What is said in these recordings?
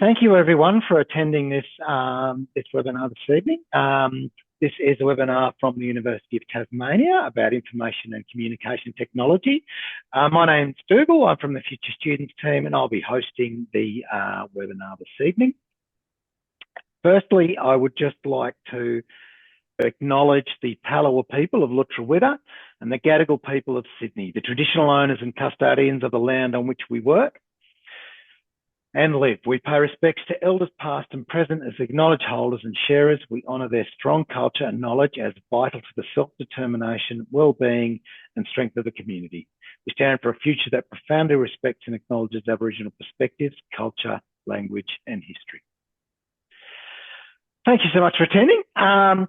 Thank you everyone for attending this webinar this evening. This is a webinar from the University of Tasmania about information and communication technology. My name's Dougal, I'm from the Future Students team and I'll be hosting the webinar this evening. Firstly, I would just like to acknowledge the Palawa people of Lutruwita and the Gadigal people of Sydney, the traditional owners and custodians of the land on which we work and live. We pay respects to elders past and present as acknowledged holders and sharers. We honour their strong culture and knowledge as vital to the self-determination, well-being and strength of the community. We stand for a future that profoundly respects and acknowledges Aboriginal perspectives, culture, language and history. Thank you so much for attending.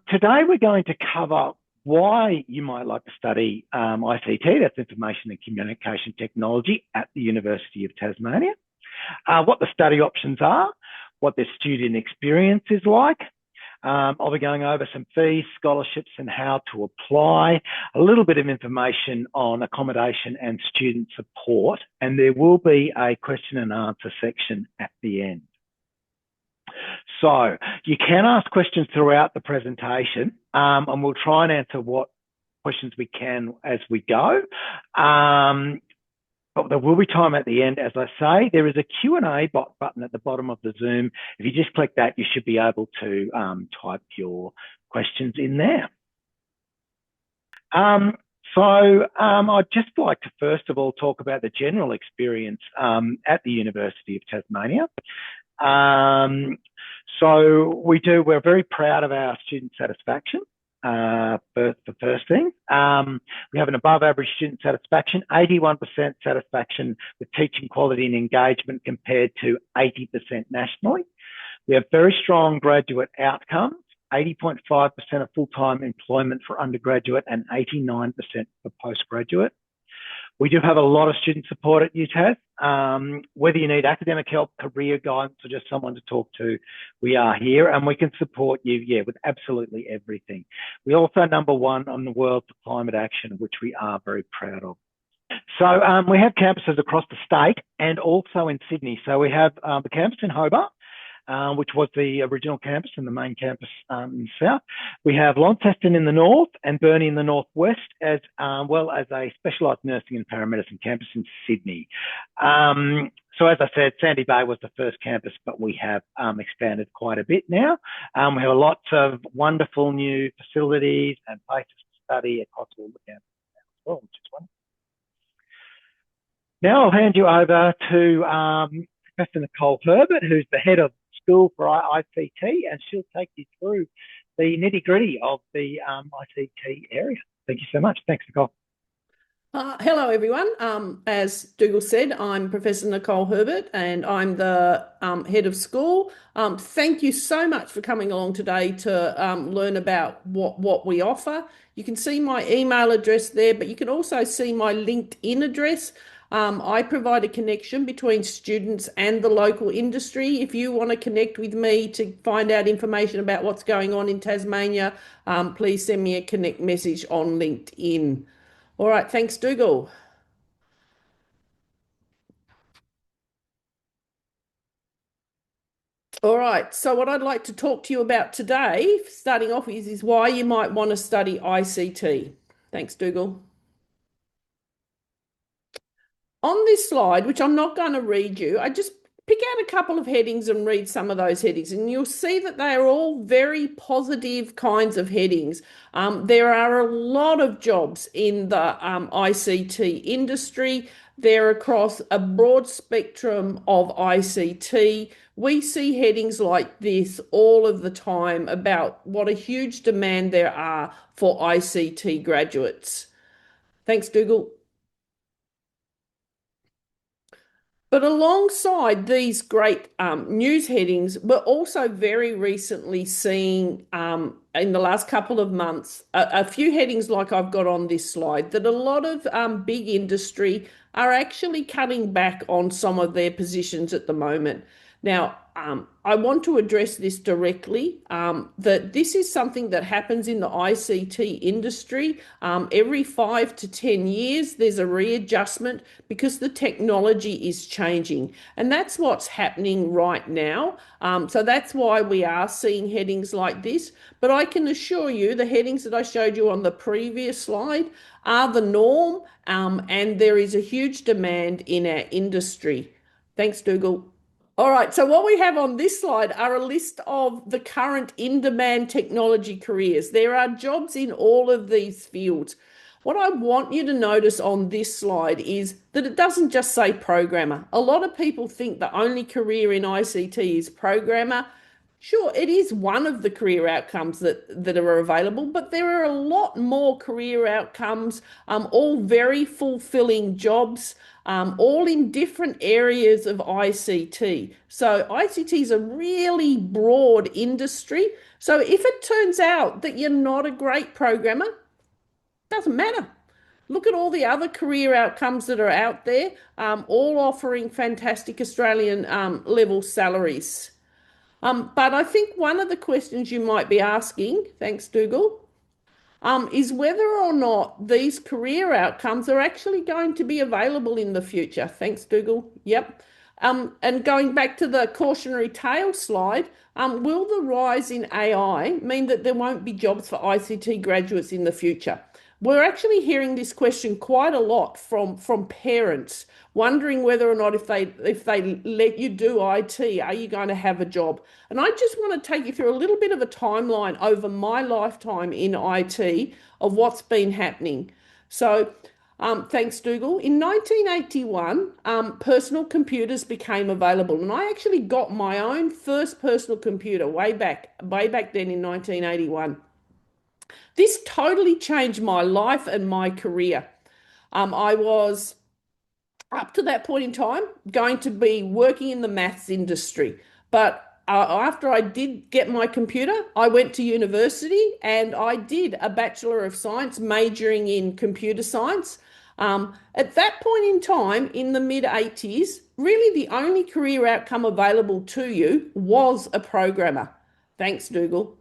Today we're going to cover why you might like to study ICT, that's Information and Communication Technology at the University of Tasmania. What the study options are, what their student experience is like. I'll be going over some fees, scholarships and how to apply, a little bit of information on accommodation and student support, and there will be a question and answer section at the end. So you can ask questions throughout the presentation and we'll try and answer what questions we can as we go. But there will be time at the end, as I say. There is a Q&A button at the bottom of the Zoom. If you just click that, you should be able to type your questions in there. I'd just like to first of all talk about the general experience at the University of Tasmania. We're very proud of our student satisfaction. The first thing, we have an above average student satisfaction, 81% satisfaction with teaching quality and engagement compared to 80% nationally. We have very strong graduate outcomes, 80.5% of full-time employment for undergraduate and 89% for postgraduate. We do have a lot of student support at UTAS. Whether you need academic help, career guidance, or just someone to talk to, we are here and we can support you, with absolutely everything. We also are #1 on the world for climate action, which we are very proud of. So we have campuses across the state and also in Sydney. So we have the campus in Hobart, which was the original campus and the main campus in the south. We have Launceston in the north and Burnie in the northwest, as well as a specialised nursing and paramedicine campus in Sydney. So as I said, Sandy Bay was the first campus, but we have expanded quite a bit now. We have lots of wonderful new facilities and places to study across all the campuses now as well, which is wonderful. Now I'll hand you over to Professor Nicole Herbert, who's the head of School for ICT, and she'll take you through the nitty-gritty of the ICT area. Thank you so much. Thanks, Nicole. Hello, everyone. As Dougal said, I'm Professor Nicole Herbert and I'm the head of school. Thank you so much for coming along today to learn about what we offer. You can see my email address there, but you can also see my LinkedIn address. I provide a connection between students and the local industry. If you want to connect with me to find out information about what's going on in Tasmania, please send me a connect message on LinkedIn. All right, thanks, Dougal. All right, so what I'd like to talk to you about today, starting off is why you might want to study ICT. Thanks, Dougal. On this slide, which I'm not going to read you, I just pick out a couple of headings and read some of those headings, and you'll see that they are all very positive kinds of headings. There are a lot of jobs in the ICT industry. They're across a broad spectrum of ICT. We see headings like this all of the time about what a huge demand there are for ICT graduates. Thanks, Dougal. But alongside these great news headings, we're also very recently seeing in the last couple of months, a few headings like I've got on this slide, that a lot of big industry are actually cutting back on some of their positions at the moment. Now, I want to address this directly, that this is something that happens in the ICT industry. Every 5 to 10 years, there's a readjustment because the technology is changing. And that's what's happening right now. So that's why we are seeing headings like this. But I can assure you the headings that I showed you on the previous slide are the norm, and there is a huge demand in our industry. Thanks, Dougal. All right, so what we have on this slide are a list of the current in-demand technology careers. There are jobs in all of these fields. What I want you to notice on this slide is that it doesn't just say programmer. A lot of people think the only career in ICT is programmer. Sure, it is one of the career outcomes that are available, but there are a lot more career outcomes, all very fulfilling jobs, all in different areas of ICT. So ICT is a really broad industry. So if it turns out that you're not a great programmer, doesn't matter. Look at all the other career outcomes that are out there, all offering fantastic Australian level salaries. But I think one of the questions you might be asking, thanks, Dougal, is whether or not these career outcomes are actually going to be available in the future. Thanks, Dougal. Yep. And going back to the cautionary tale slide, will the rise in AI mean that there won't be jobs for ICT graduates in the future? We're actually hearing this question quite a lot from parents, wondering whether or not if they let you do IT, are you going to have a job? And I just want to take you through a little bit of a timeline over my lifetime in IT of what's been happening. So thanks, Dougal. In 1981, personal computers became available, and I actually got my own first personal computer way back then in 1981. This totally changed my life and my career. I was, up to that point in time, going to be working in the maths industry. But after I did get my computer, I went to university and I did a Bachelor of Science, majoring in computer science. At that point in time, in the mid-80s, really the only career outcome available to you was a programmer. Thanks, Dougal.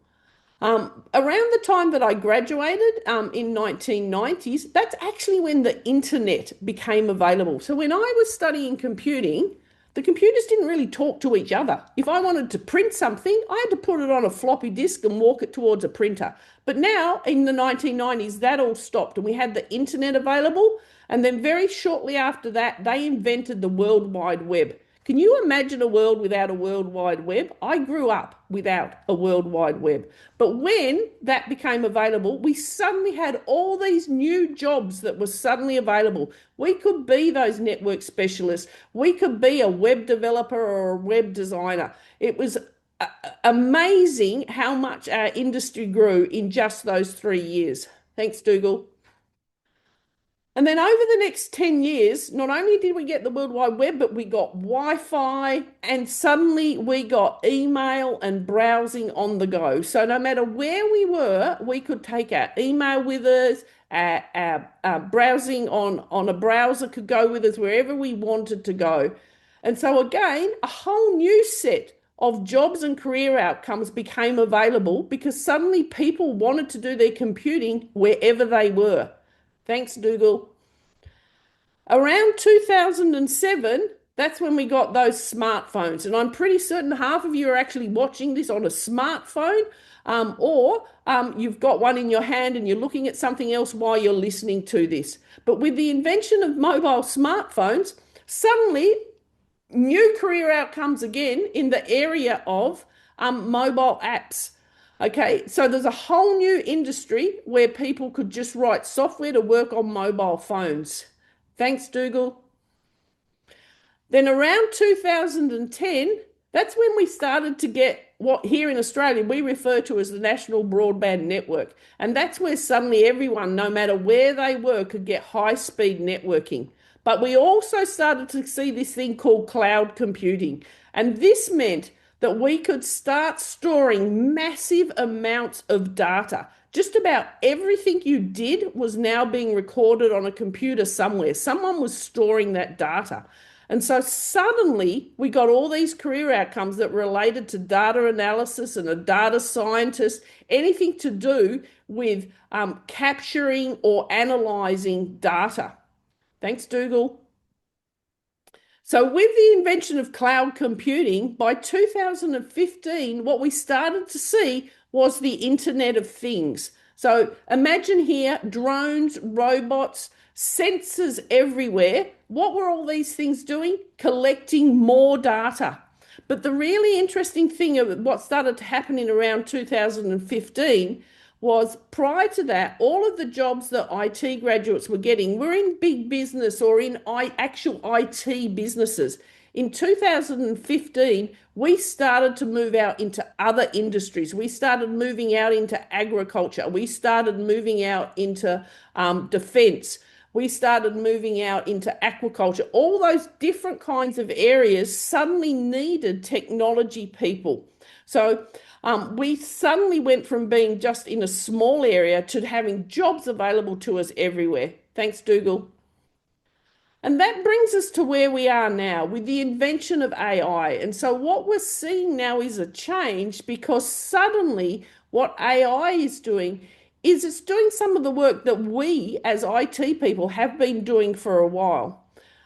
Around the time that I graduated in 1990s, that's actually when the internet became available. So when I was studying computing, the computers didn't really talk to each other. If I wanted to print something, I had to put it on a floppy disk and walk it towards a printer. But now in the 1990s, that all stopped and we had the internet available. And then very shortly after that, they invented the World Wide Web. Can you imagine a world without a World Wide Web? I grew up without a World Wide Web. But when that became available, we suddenly had all these new jobs that were suddenly available. We could be those network specialists. We could be a web developer or a web designer. It was amazing how much our industry grew in just those 3 years. Thanks, Dougal. And then over the next 10 years, not only did we get the World Wide Web, but we got Wi-Fi and suddenly we got email and browsing on the go. So no matter where we were, we could take our email with us, our browsing on a browser could go with us wherever we wanted to go. And so again, a whole new set of jobs and career outcomes became available because suddenly people wanted to do their computing wherever they were. Thanks, Dougal. Around 2007, that's when we got those smartphones. And I'm pretty certain half of you are actually watching this on a smartphone, or you've got one in your hand and you're looking at something else while you're listening to this. But with the invention of mobile smartphones, suddenly new career outcomes again in the area of mobile apps. Okay, so there's a whole new industry where people could just write software to work on mobile phones. Thanks, Dougal. Then around 2010, that's when we started to get what here in Australia we refer to as the National Broadband Network. And that's where suddenly everyone, no matter where they were, could get high-speed networking. But we also started to see this thing called cloud computing. And this meant that we could start storing massive amounts of data. Just about everything you did was now being recorded on a computer somewhere. Someone was storing that data. And so suddenly we got all these career outcomes that related to data analysis and a data scientist, anything to do with capturing or analyzing data. Thanks, Dougal. So with the invention of cloud computing, by 2015, what we started to see was the Internet of Things. So imagine here drones, robots, sensors everywhere. What were all these things doing? Collecting more data. But the really interesting thing of what started to happen in around 2015 was prior to that, all of the jobs that IT graduates were getting were in big business or in actual IT businesses. In 2015, we started to move out into other industries. We started moving out into agriculture. We started moving out into defense. We started moving out into aquaculture. All those different kinds of areas suddenly needed technology people. So we suddenly went from being just in a small area to having jobs available to us everywhere. Thanks, Dougal. And that brings us to where we are now with the invention of AI. And so what we're seeing now is a change because suddenly what AI is doing is it's doing some of the work that we as IT people have been doing for a while.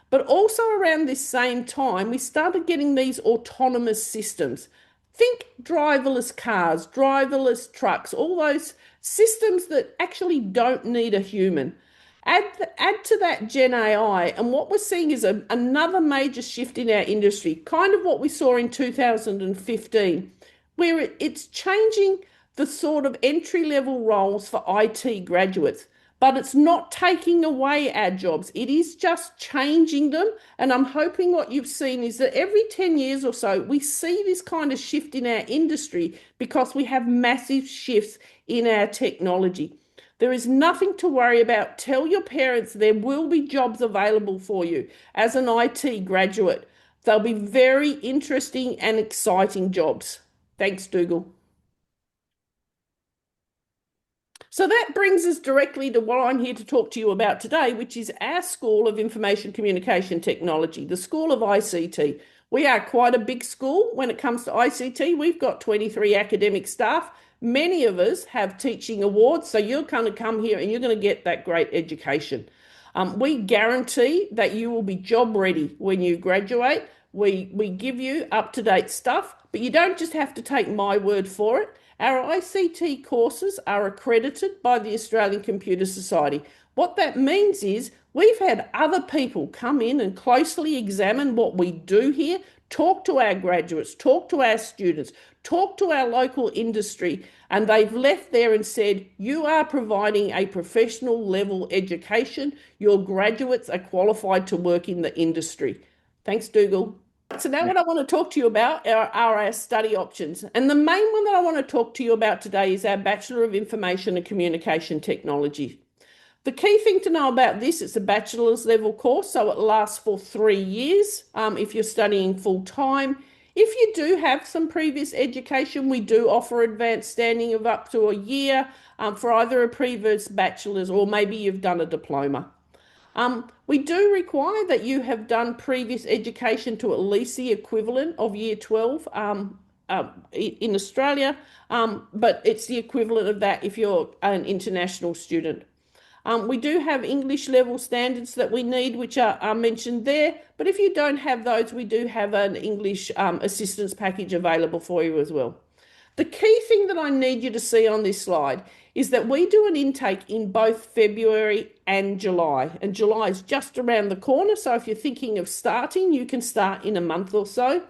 But also around this same time, we started getting these autonomous systems. Think driverless cars, driverless trucks, all those systems that actually don't need a human. Add to that Gen AI, and what we're seeing is another major shift in our industry, kind of what we saw in 2015, where it's changing the sort of entry-level roles for IT graduates. But it's not taking away our jobs. It is just changing them. And I'm hoping what you've seen is that every 10 years or so, we see this kind of shift in our industry because we have massive shifts in our technology. There is nothing to worry about. Tell your parents there will be jobs available for you as an IT graduate. They'll be very interesting and exciting jobs. Thanks, Dougal. So that brings us directly to what I'm here to talk to you about today, which is our School of Information Communication Technology, the School of ICT. We are quite a big school when it comes to ICT. We've got 23 academic staff. Many of us have teaching awards, so you're going to come here and you're going to get that great education. We guarantee that you will be job ready when you graduate. We give you up-to-date stuff, but you don't just have to take my word for it. Our ICT courses are accredited by the Australian Computer Society. What that means is we've had other people come in and closely examine what we do here, talk to our graduates, talk to our students, talk to our local industry, and they've left there and said, you are providing a professional level education. Your graduates are qualified to work in the industry. Thanks, Dougal. So now what I want to talk to you about are our study options. And the main one that I want to talk to you about today is our Bachelor of Information and Communication Technology. The key thing to know about this, it's a bachelor's level course, so it lasts for 3 years if you're studying full time. If you do have some previous education, we do offer advanced standing of up to a year for either a previous bachelor's or maybe you've done a diploma. We do require that you have done previous education to at least the equivalent of year 12 in Australia, but it's the equivalent of that if you're an international student. We do have English level standards that we need, which are mentioned there, but if you don't have those, we do have an English assistance package available for you as well. The key thing that I need you to see on this slide is that we do an intake in both February and July. And July is just around the corner, so if you're thinking of starting, you can start in a month or so.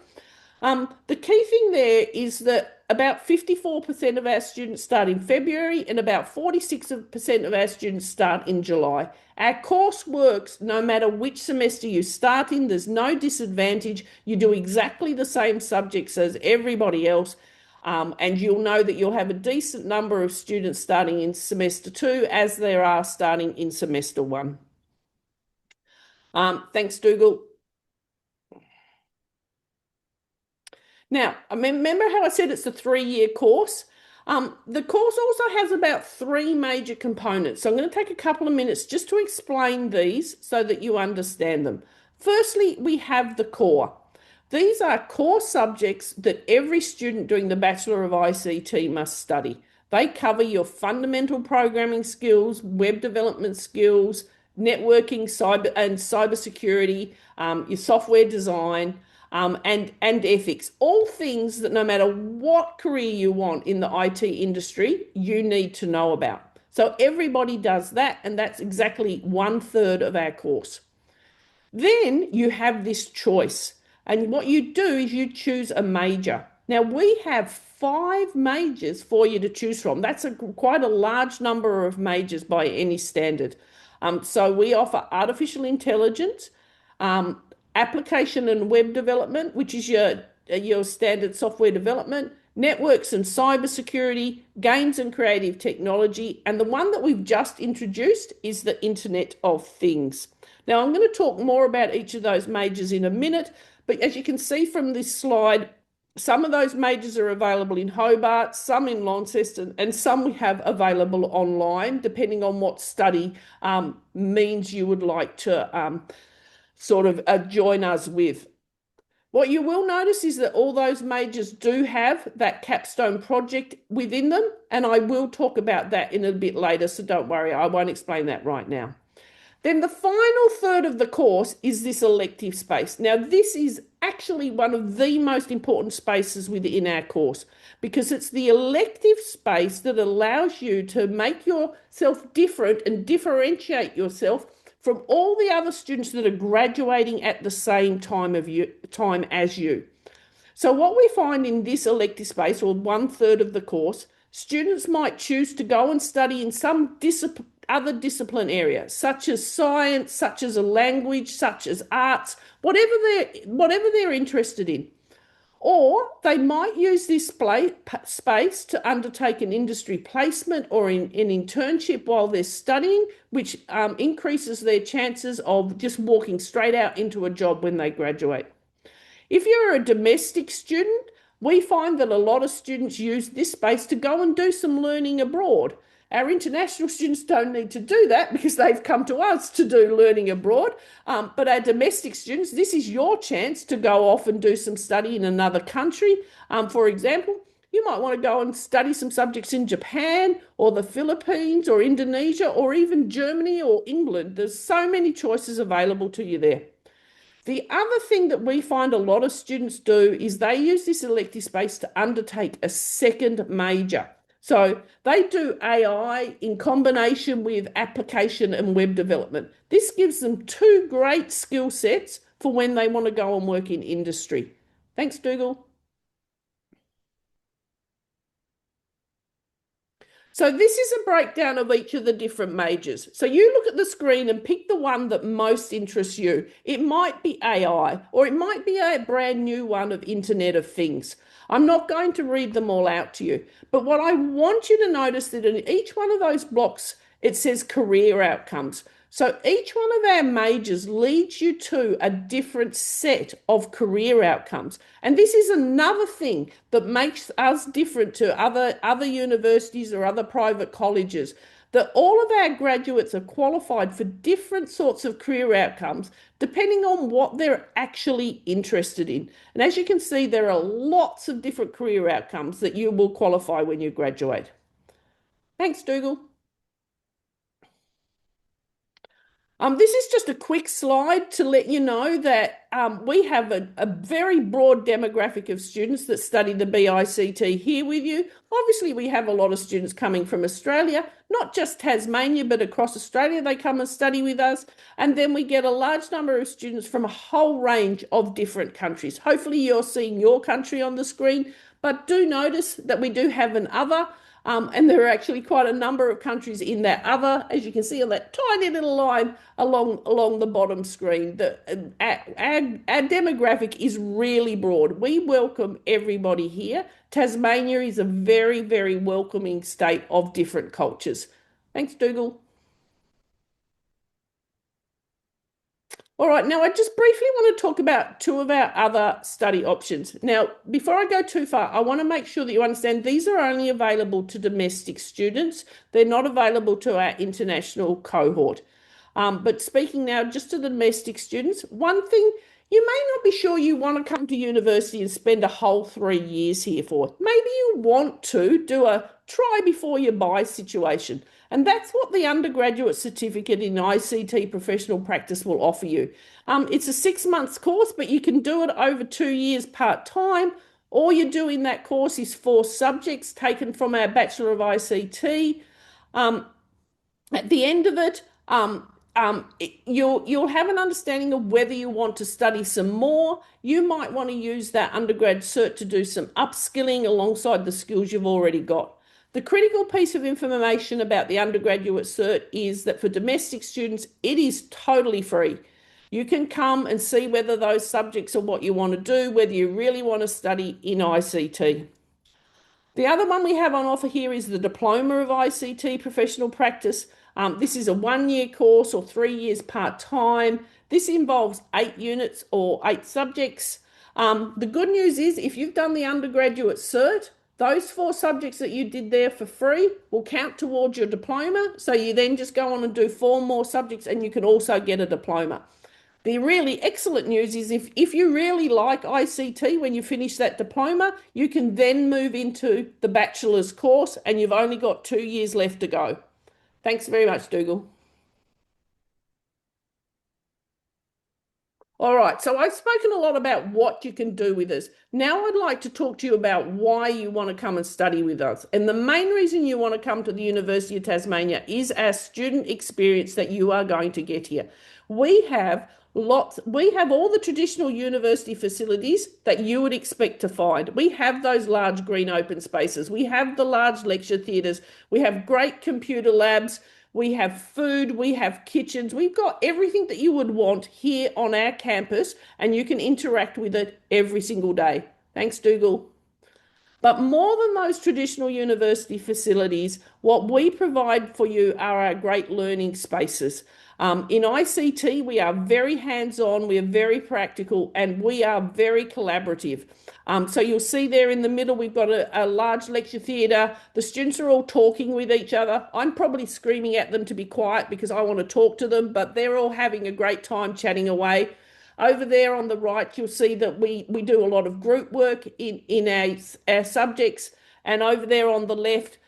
The key thing there is that about 54% of our students start in February and about 46% of our students start in July. Our course works no matter which semester you start in. There's no disadvantage. You do exactly the same subjects as everybody else. And you'll know that you'll have a decent number of students starting in semester 2 as there are starting in semester 1. Thanks, Dougal. Now, remember how I said it's a 3-year course? The course also has about 3 major components. So I'm going to take a couple of minutes just to explain these so that you understand them. Firstly, we have the core. These are core subjects that every student doing the Bachelor of ICT must study. They cover your fundamental programming skills, web development skills, networking, cybersecurity, your software design, and ethics. All things that no matter what career you want in the IT industry, you need to know about. So everybody does that, and that's exactly 1/3 of our course. Then you have this choice. And what you do is you choose a major. Now, we have 5 majors for you to choose from. That's quite a large number of majors by any standard. So we offer artificial intelligence, application and web development, which is your standard software development, networks and cybersecurity, games and creative technology, and the one that we've just introduced is the Internet of Things. Now, I'm going to talk more about each of those majors in a minute, but as you can see from this slide, some of those majors are available in Hobart, some in Launceston, and some we have available online, depending on what study means you would like to join us with. What you will notice is that all those majors do have that capstone project within them, and I will talk about that in a bit later, so don't worry, I won't explain that right now. Then the final third of the course is this elective space. Now, this is actually one of the most important spaces within our course because it's the elective space that allows you to make yourself different and differentiate yourself from all the other students that are graduating at the same time as you. So what we find in this elective space, or 1/3 of the course, students might choose to go and study in some other discipline area, such as science, such as a language, such as arts, whatever they're interested in. Or they might use this space to undertake an industry placement or an internship while they're studying, which increases their chances of just walking straight out into a job when they graduate. If you're a domestic student, we find that a lot of students use this space to go and do some learning abroad. Our international students don't need to do that because they've come to us to do learning abroad. But our domestic students, this is your chance to go off and do some study in another country. For example, you might want to go and study some subjects in Japan or the Philippines or Indonesia or even Germany or England. There's so many choices available to you there. The other thing that we find a lot of students do is they use this elective space to undertake a second major. So they do AI in combination with application and web development. This gives them 2 great skill sets for when they want to go and work in industry. Thanks, Dougal. So this is a breakdown of each of the different majors. So you look at the screen and pick the one that most interests you. It might be AI, or it might be a brand new one of Internet of Things. I'm not going to read them all out to you, but what I want you to notice that in each one of those blocks, it says career outcomes. So each one of our majors leads you to a different set of career outcomes. And this is another thing that makes us different to other universities or other private colleges, that all of our graduates are qualified for different sorts of career outcomes depending on what they're actually interested in. And as you can see, there are lots of different career outcomes that you will qualify when you graduate. Thanks, Dougal. This is just a quick slide to let you know that we have a very broad demographic of students that study the BICT here with you. Obviously, we have a lot of students coming from Australia, not just Tasmania, but across Australia. They come and study with us. And then we get a large number of students from a whole range of different countries. Hopefully, you're seeing your country on the screen, but do notice that we do have an other. And there are actually quite a number of countries in that other, as you can see on that tiny little line along the bottom screen. Our demographic is really broad. We welcome everybody here. Tasmania is a very, very welcoming state of different cultures. Thanks, Dougal. All right, now I just briefly want to talk about 2 of our other study options. Now, before I go too far, I want to make sure that you understand these are only available to domestic students. They're not available to our international cohort. But speaking now just to the domestic students, one thing you may not be sure you want to come to university and spend a whole 3 years here for. Maybe you want to do a try before you buy situation. And that's what the undergraduate certificate in ICT professional practice will offer you. It's a 6 months course, but you can do it over 2 years part-time. All you do in that course is 4 subjects taken from our Bachelor of ICT. At the end of it, you'll have an understanding of whether you want to study some more. You might want to use that undergrad cert to do some upskilling alongside the skills you've already got. The critical piece of information about the undergraduate cert is that for domestic students, it is totally free. You can come and see whether those subjects are what you want to do, whether you really want to study in ICT. The other one we have on offer here is the Diploma of ICT Professional Practice. This is a 1-year course or 3 years part-time. This involves 8 units or 8 subjects. The good news is if you've done the undergraduate cert, those 4 subjects that you did there for free will count towards your diploma. So you then just go on and do 4 more subjects and you can also get a diploma. The really excellent news is if you really like ICT when you finish that diploma, you can then move into the bachelor's course and you've only got 2 years left to go. Thanks very much, Dougal. All right, so I've spoken a lot about what you can do with us. Now I'd like to talk to you about why you want to come and study with us. And the main reason you want to come to the University of Tasmania is our student experience that you are going to get here. We have all the traditional university facilities that you would expect to find. We have those large green open spaces. We have the large lecture theatres. We have great computer labs. We have food, we have kitchens, we've got everything that you would want here on our campus, and you can interact with it every single day. Thanks, Dougal. But more than those traditional university facilities, what we provide for you are our great learning spaces. In ICT, we are very hands-on, we are very practical, and we are very collaborative. So you'll see there in the middle, we've got a large lecture theatre. The students are all talking with each other. I'm probably screaming at them to be quiet because I want to talk to them, but they're all having a great time chatting away. Over there on the right, you'll see that we do a lot of group work in our subjects. And over there on the left,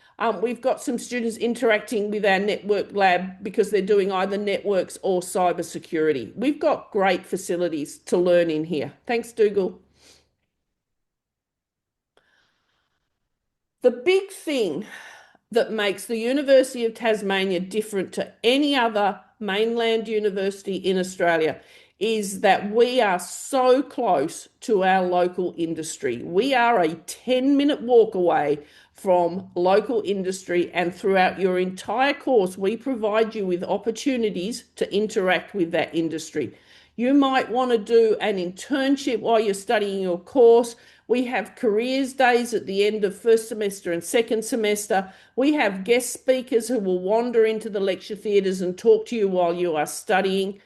we've got some students interacting with our network lab because they're doing either networks or cybersecurity. We've got great facilities to learn in here. Thanks, Dougal. The big thing that makes the University of Tasmania different to any other mainland university in Australia is that we are so close to our local industry. We are a 10-minute walk away from local industry, and throughout your entire course, we provide you with opportunities to interact with that industry. You might want to do an internship while you're studying your course. We have careers days at the end of first semester and second semester. We have guest speakers who will wander into the lecture theatres and talk to you while you are studying.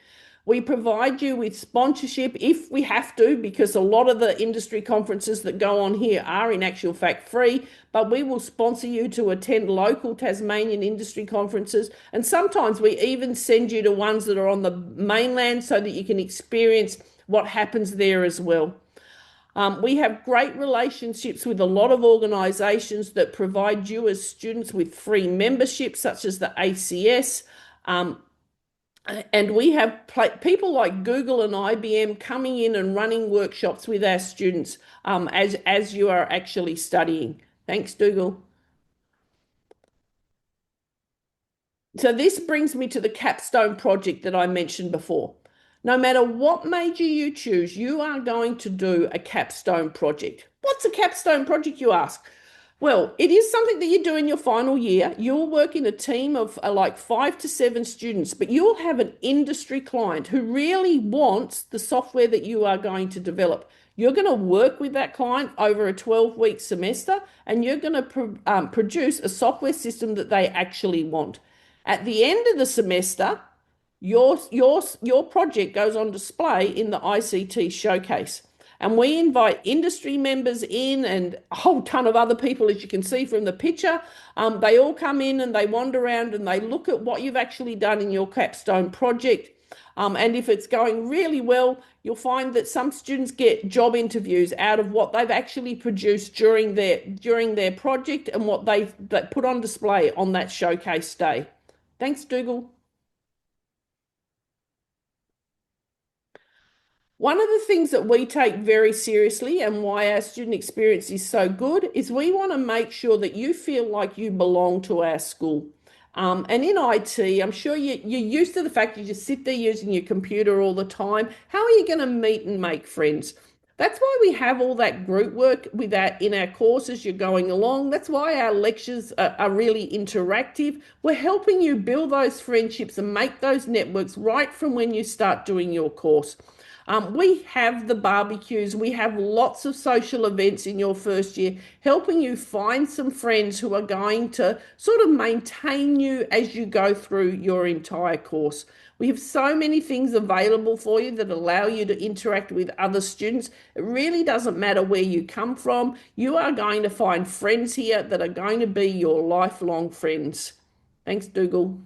We provide you with sponsorship if we have to, because a lot of the industry conferences that go on here are in actual fact free, but we will sponsor you to attend local Tasmanian industry conferences. And sometimes we even send you to ones that are on the mainland so that you can experience what happens there as well. We have great relationships with a lot of organisations that provide you as students with free memberships, such as the ACS. And we have people like Google and IBM coming in and running workshops with our students as you are actually studying. Thanks, Dougal. So this brings me to the capstone project that I mentioned before. No matter what major you choose, you are going to do a capstone project. What's a capstone project, you ask? Well, it is something that you do in your final year. You'll work in a team of like 5 to 7 students, but you'll have an industry client who really wants the software that you are going to develop. You're going to work with that client over a 12-week semester, and you're going to produce a software system that they actually want. At the end of the semester, your project goes on display in the ICT showcase. And we invite industry members in and a whole ton of other people, as you can see from the picture. They all come in and they wander around and they look at what you've actually done in your capstone project. And if it's going really well, you'll find that some students get job interviews out of what they've actually produced during their project and what they've put on display on that showcase day. Thanks, Dougal. One of the things that we take very seriously and why our student experience is so good is we want to make sure that you feel like you belong to our school. And in IT, I'm sure you're used to the fact you just sit there using your computer all the time. How are you going to meet and make friends? That's why we have all that group work in our courses you're going along. That's why our lectures are really interactive. We're helping you build those friendships and make those networks right from when you start doing your course. We have the barbecues. We have lots of social events in your first year, helping you find some friends who are going to sort of maintain you as you go through your entire course. We have so many things available for you that allow you to interact with other students. It really doesn't matter where you come from. You are going to find friends here that are going to be your lifelong friends. Thanks, Dougal.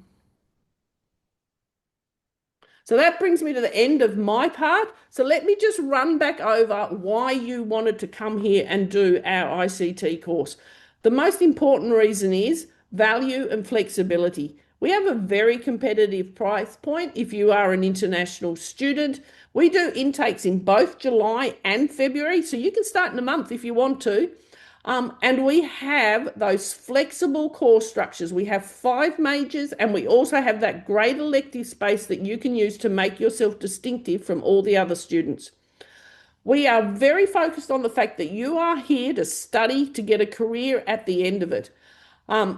So that brings me to the end of my part. So let me just run back over why you wanted to come here and do our ICT course. The most important reason is value and flexibility. We have a very competitive price point if you are an international student. We do intakes in both July and February, so you can start in a month if you want to. And we have those flexible course structures. We have 5 majors, and we also have that great elective space that you can use to make yourself distinctive from all the other students. We are very focused on the fact that you are here to study to get a career at the end of it.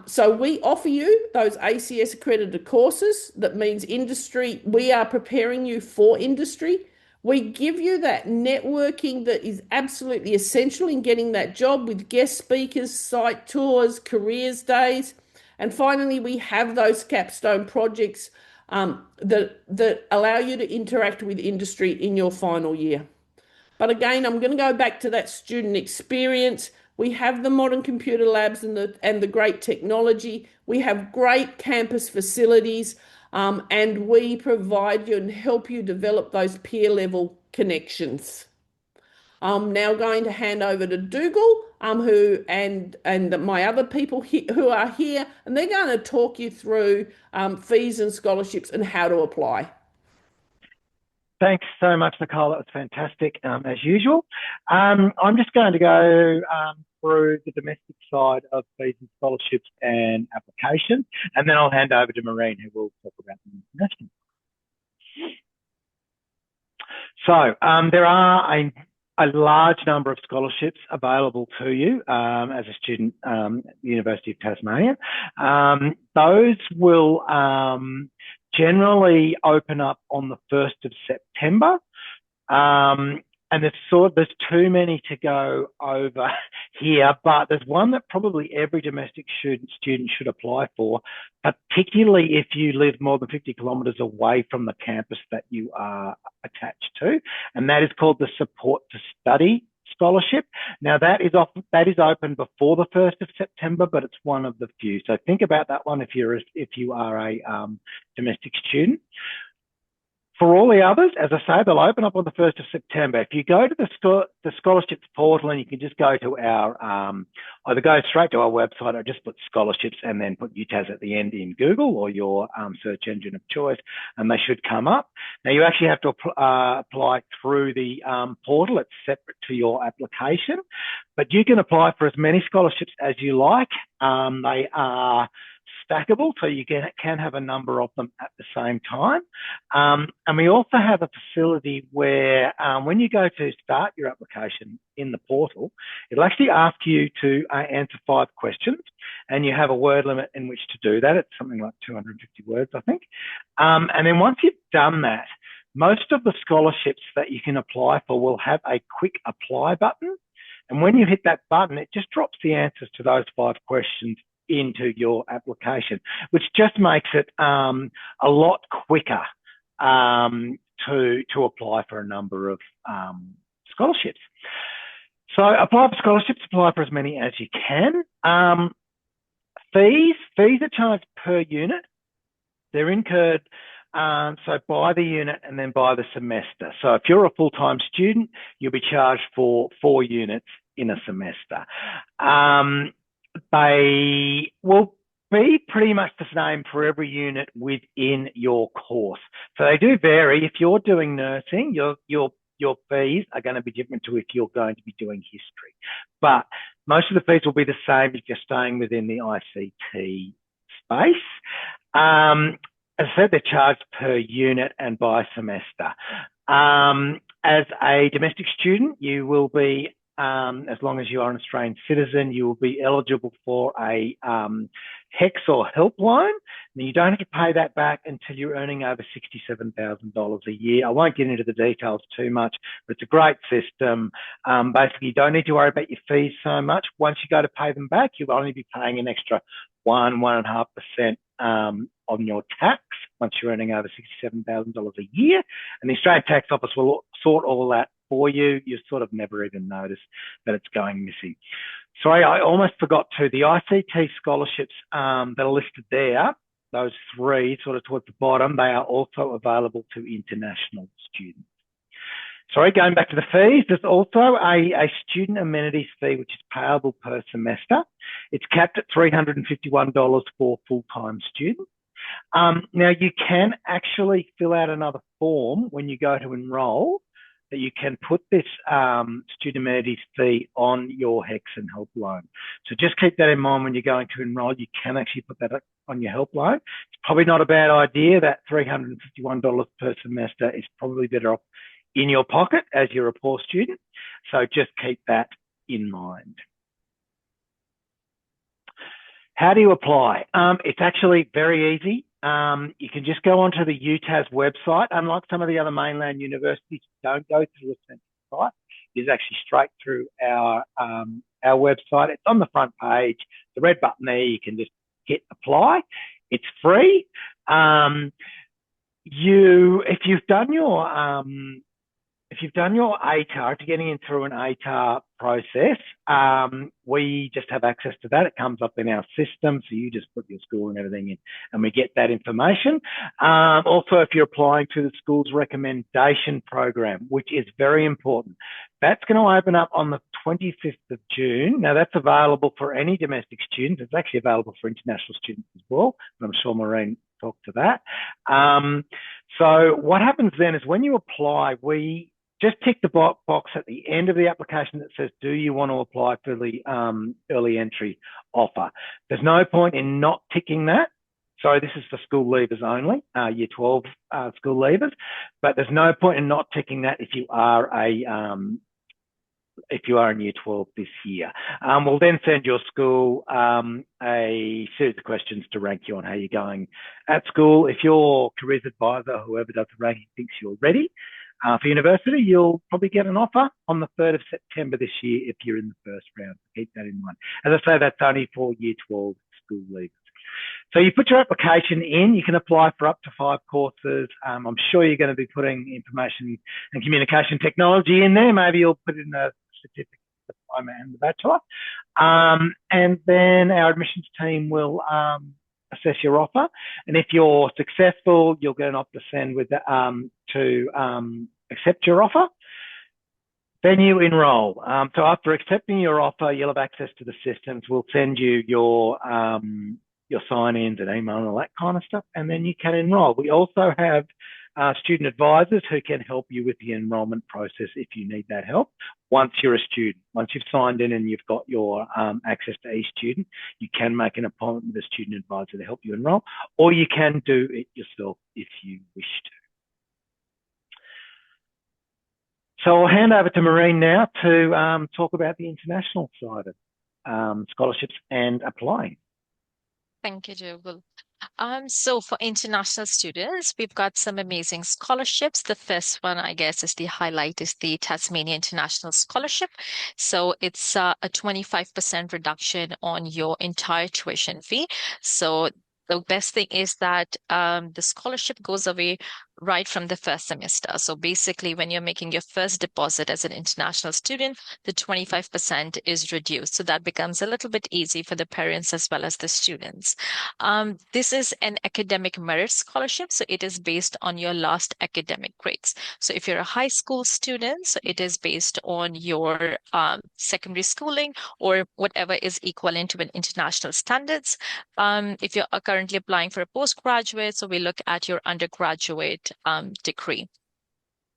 So we offer you those ACS accredited courses. That means industry. We are preparing you for industry. We give you that networking that is absolutely essential in getting that job with guest speakers, site tours, careers days. And finally, we have those capstone projects that allow you to interact with industry in your final year. But again, I'm going to go back to that student experience. We have the modern computer labs and the great technology. We have great campus facilities. And we provide you and help you develop those peer level connections. I'm now going to hand over to Dougal, who and my other people who are here, and they're going to talk you through fees and scholarships and how to apply. Thanks so much, Nicole. That was fantastic, as usual. I'm just going to go through the domestic side of fees and scholarships and applications, and then I'll hand over to Maureen, who will talk about the international. So there are a large number of scholarships available to you as a student at the University of Tasmania. Those will generally open up on the 1st of September. And there's too many to go over here, but there's one that probably every domestic student should apply for, particularly if you live more than 50 kilometres away from the campus that you are attached to, and that is called the Support to Study Scholarship. Now that is open before the 1st of September, but it's one of the few. So think about that one if you are a domestic student. For all the others, as I say, they'll open up on the 1st of September. If you go to the scholarships portal, and you can just go to our, either go straight to our website or just put scholarships and then put UTAS at the end in Google or your search engine of choice, and they should come up. Now, you actually have to apply through the portal. It's separate to your application, but you can apply for as many scholarships as you like. They are stackable, so you can have a number of them at the same time. And we also have a facility where when you go to start your application in the portal, it'll actually ask you to answer 5 questions, and you have a word limit in which to do that. It's something like 250 words, I think. And then once you've done that, most of the scholarships that you can apply for will have a quick apply button. And when you hit that button, it just drops the answers to those 5 questions into your application, which just makes it a lot quicker to apply for a number of scholarships. So apply for scholarships, apply for as many as you can. Fees are charged per unit. They're incurred so by the unit and then by the semester. So if you're a full-time student, you'll be charged for 4 units in a semester. They will be pretty much the same for every unit within your course. So they do vary. If you're doing nursing, your fees are going to be different to if you're going to be doing history. But most of the fees will be the same if you're staying within the ICT space. As I said, they're charged per unit and by semester. As a domestic student, you will be, as long as you are an Australian citizen, you will be eligible for a HEX or help loan. And you don't have to pay that back until you're earning over $67,000 a year. I won't get into the details too much, but it's a great system. Basically, you don't need to worry about your fees so much. Once you go to pay them back, you'll only be paying an extra 1.5% on your tax once you're earning over $67,000 a year. And the Australian Tax Office will sort all that for you. You sort of never even notice that it's going missing. Sorry, I almost forgot to. The ICT scholarships that are listed there, those 3 sort of towards the bottom, they are also available to international students. Sorry, going back to the fees, there's also a student amenities fee, which is payable per semester. It's capped at $351 for full-time students. Now, you can actually fill out another form when you go to enrol that you can put this student amenities fee on your HEX and help loan. So just keep that in mind when you're going to enrol. You can actually put that on your help loan. It's probably not a bad idea. That $351 per semester is probably better off in your pocket as you're a poor student. So just keep that in mind. How do you apply? It's actually very easy. You can just go onto the UTAS website. Unlike some of the other mainland universities, don't go through a central site. It's actually straight through our website. It's on the front page. The red button there, you can just hit apply. It's free. If you've done your ATAR, if you're getting in through an ATAR process, we just have access to that. It comes up in our system, so you just put your school and everything in, and we get that information. Also, if you're applying to the school's recommendation program, which is very important, that's going to open up on the 25th of June. Now, that's available for any domestic students. It's actually available for international students as well, and I'm sure Maureen talked to that. So what happens then is when you apply, we just tick the box at the end of the application that says, do you want to apply for the early entry offer? There's no point in not ticking that. Sorry, this is for school leavers only, year 12 school leavers, but there's no point in not ticking that if you are in year 12 this year. We'll then send your school a series of questions to rank you on how you're going at school. If your careers advisor, whoever does the ranking, thinks you're ready for university, you'll probably get an offer on the 3rd of September this year if you're in the first round. Keep that in mind. As I say, that's only for year 12 school leavers. So you put your application in, you can apply for up to 5 courses. I'm sure you're going to be putting information and communication technology in there. Maybe you'll put in a certificate, diploma and the Bachelor. And then our admissions team will assess your offer. And if you're successful, you'll get an offer to send with to accept your offer. Then you enrol. So after accepting your offer, you'll have access to the systems. We'll send you your sign-ins and email and all that kind of stuff, and then you can enrol. We also have student advisors who can help you with the enrolment process if you need that help. Once you're a student, once you've signed in and you've got your access to eStudent, you can make an appointment with a student advisor to help you enrol, or you can do it yourself if you wish to. So I'll hand over to Maureen now to talk about the international side of scholarships and applying. Thank you, Dougal. So for international students, we've got some amazing scholarships. The first one, I guess, is the highlight is the Tasmania International Scholarship. So it's a 25% reduction on your entire tuition fee. So the best thing is that the scholarship goes away right from the first semester. So basically, when you're making your first deposit as an international student, the 25% is reduced. So that becomes a little bit easy for the parents as well as the students. This is an academic merit scholarship, so it is based on your last academic grades. So if you're a high school student, so it is based on your secondary schooling or whatever is equivalent to an international standards. If you're currently applying for a postgraduate, so we look at your undergraduate degree.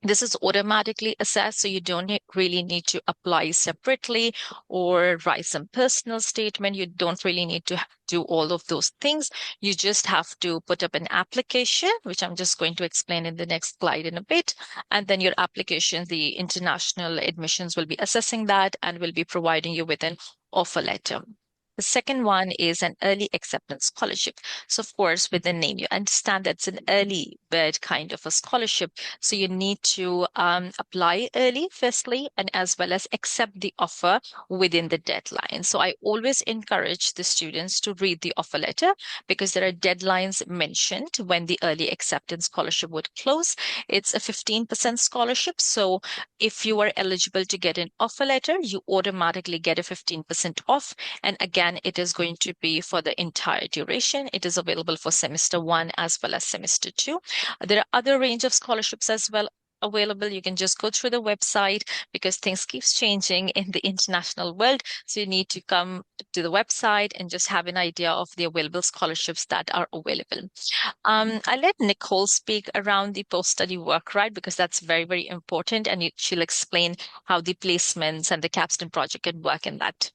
This is automatically assessed, so you don't really need to apply separately or write some personal statement. You don't really need to do all of those things. You just have to put up an application, which I'm just going to explain in the next slide in a bit. And then your application, the international admissions will be assessing that and will be providing you with an offer letter. The second one is an early acceptance scholarship. So of course, with the name, you understand that's an early bird kind of a scholarship. So you need to apply early, firstly, and as well as accept the offer within the deadline. So I always encourage the students to read the offer letter because there are deadlines mentioned when the early acceptance scholarship would close. It's a 15% scholarship. So if you are eligible to get an offer letter, you automatically get a 15% off. And again, it is going to be for the entire duration. It is available for semester 1 as well as semester 2. There are other range of scholarships as well available. You can just go through the website because things keeps changing in the international world. So you need to come to the website and just have an idea of the available scholarships that are available. I'll let Nicole speak around the post-study work, right? Because that's very, very important. And she'll explain how the placements and the capstone project can work in that.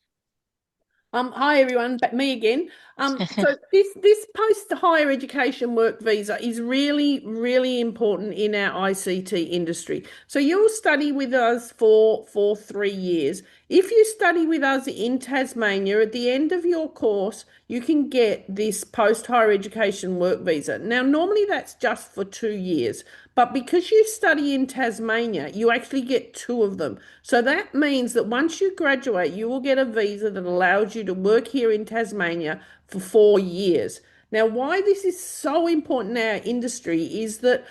Hi everyone, me again. So this post higher education work visa is really, really important in our ICT industry. So you'll study with us for 3 years. If you study with us in Tasmania, at the end of your course, you can get this post higher education work visa. Now, normally that's just for 2 years, but because you study in Tasmania, you actually get 2 of them. So that means that once you graduate, you will get a visa that allows you to work here in Tasmania for 4 years. Now, why this is so important in our industry is that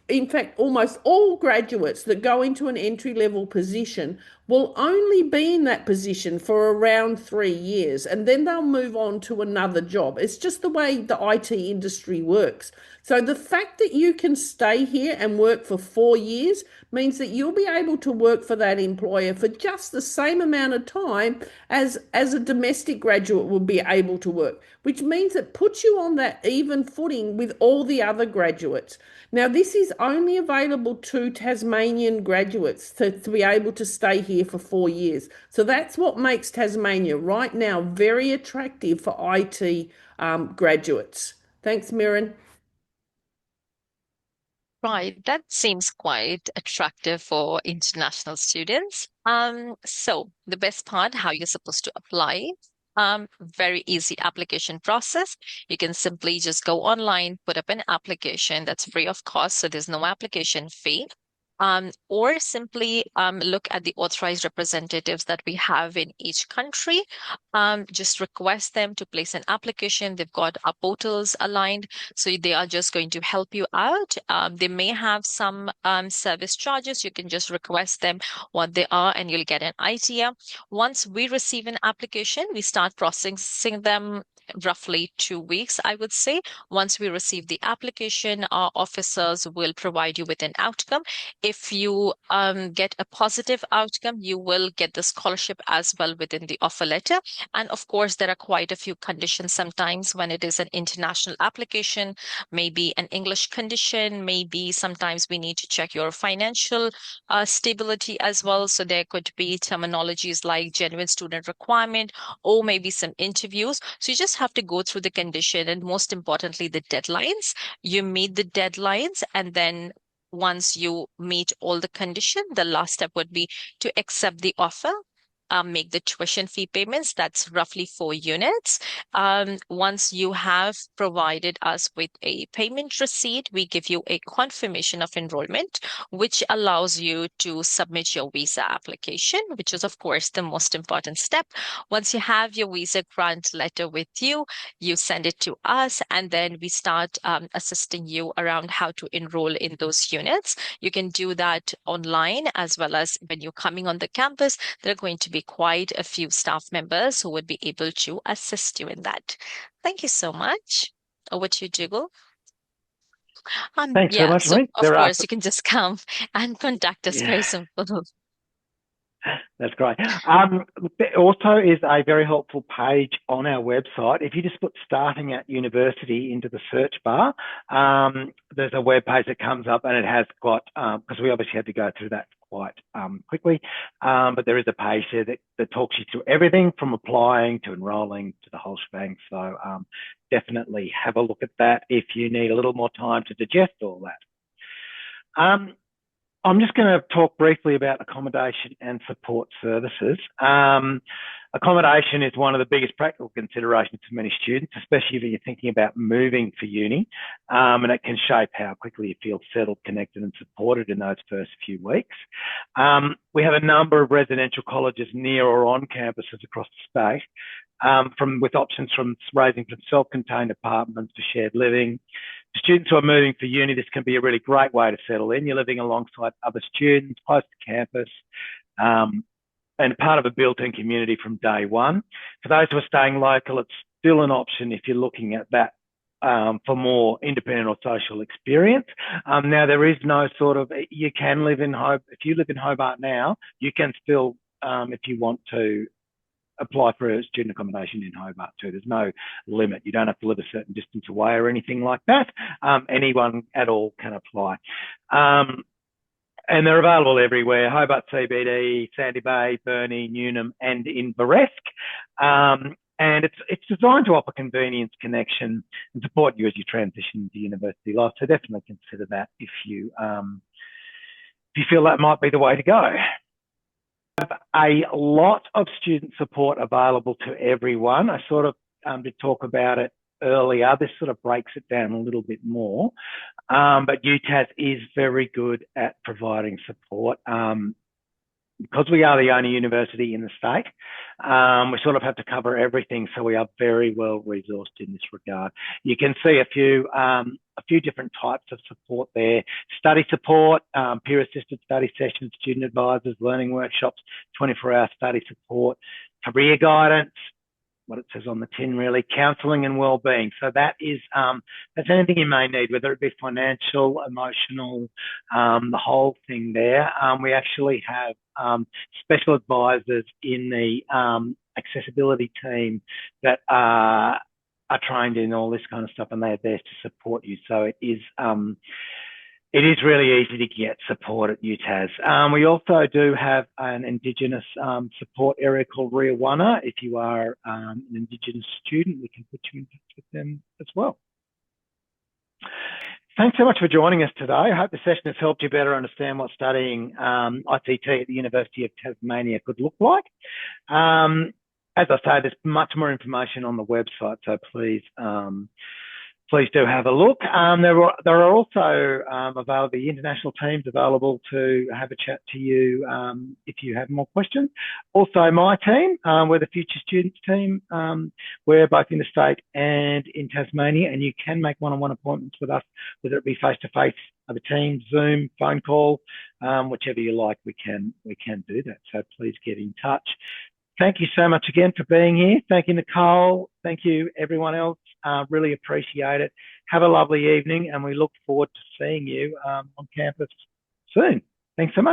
in fact, almost all graduates that go into an entry-level position will only be in that position for around 3 years, and then they'll move on to another job. It's just the way the IT industry works. So the fact that you can stay here and work for 4 years means that you'll be able to work for that employer for just the same amount of time as a domestic graduate would be able to work, which means it puts you on that even footing with all the other graduates. Now, this is only available to Tasmanian graduates to be able to stay here for 4 years. So that's what makes Tasmania right now very attractive for IT graduates. Thanks, Mirren. Right, that seems quite attractive for international students. So the best part, how you're supposed to apply. Very easy application process. You can simply just go online, put up an application that's free of cost, so there's no application fee. Or simply look at the authorized representatives that we have in each country. Just request them to place an application. They've got our portals aligned, so they are just going to help you out. They may have some service charges. You can just request them what they are, and you'll get an idea. Once we receive an application, we start processing them roughly 2 weeks, I would say. Once we receive the application, our officers will provide you with an outcome. If you get a positive outcome, you will get the scholarship as well within the offer letter. And of course, there are quite a few conditions sometimes when it is an international application, maybe an English condition, maybe sometimes we need to check your financial stability as well. So there could be terminologies like genuine student requirement or maybe some interviews. So you just have to go through the condition and most importantly, the deadlines. You meet the deadlines, and then once you meet all the conditions, the last step would be to accept the offer. make the tuition fee payments. That's roughly 4 units. Once you have provided us with a payment receipt, we give you a confirmation of enrollment, which allows you to submit your visa application, which is, of course, the most important step. Once you have your visa grant letter with you, you send it to us, and then we start assisting you around how to enroll in those units. You can do that online, as well as when you're coming on the campus. There are going to be quite a few staff members who would be able to assist you in that. Thank you so much. Over to you, Jiggle. Thanks very much, So Marie. of course, you can just come and contact us. Very simple. That's great. There also is a very helpful page on our website. If you just put starting at university into the search bar, there's a web page that comes up, and it has got, because we obviously had to go through that quite quickly, but there is a page there that talks you through everything from applying to enrolling to the whole shebang. So definitely have a look at that if you need a little more time to digest all that. I'm just going to talk briefly about accommodation and support services. Accommodation is one of the biggest practical considerations for many students, especially if you're thinking about moving for uni, and it can shape how quickly you feel settled, connected and supported in those first few weeks. We have a number of residential colleges near or on campuses across the state, with options ranging from self-contained apartments to shared living. For students who are moving for uni, this can be a really great way to settle in. You're living alongside other students, close to campus, and part of a built-in community from day one. For those who are staying local, it's still an option if you're looking at that for more independent or social experience. Now, there is no sort of, you can live in Hobart. If you live in Hobart now, you can still, if you want to, apply for a student accommodation in Hobart too. There's no limit. You don't have to live a certain distance away or anything like that. Anyone at all can apply. And they're available everywhere: Hobart CBD, Sandy Bay, Burnie, Newnham, and in Baresk. And it's designed to offer convenience, connection, and support you as you transition into university life. So definitely consider that if you feel that might be the way to go. A lot of student support available to everyone. I sort of did talk about it earlier. This sort of breaks it down a little bit more. But UTAS is very good at providing support. Because we are the only university in the state, we sort of have to cover everything, so we are very well resourced in this regard. You can see a few different types of support there: study support, peer-assisted study sessions, student advisors, learning workshops, 24-hour study support, career guidance, what it says on the tin really, counselling and wellbeing. So that is, that's anything you may need, whether it be financial, emotional, the whole thing there. We actually have special advisors in the accessibility team that are trained in all this kind of stuff, and they're there to support you. So it is really easy to get support at UTAS. We also do have an Indigenous support area called Ria Wana. If you are an Indigenous student, we can put you in touch with them as well. Thanks so much for joining us today. I hope the session has helped you better understand what studying ICT at the University of Tasmania could look like. As I say, there's much more information on the website, so please do have a look. There are also available, the international teams available to have a chat to you if you have more questions. Also, my team, we're the Future Students team. We're both in the state and in Tasmania, and you can make one-on-one appointments with us, whether it be face-to-face, over Teams, Zoom, phone call, whichever you like. We can do that. So please get in touch. Thank you so much again for being here. Thank you, Nicole. Thank you, everyone else. Really appreciate it. Have a lovely evening, and we look forward to seeing you on campus soon. Thanks so much.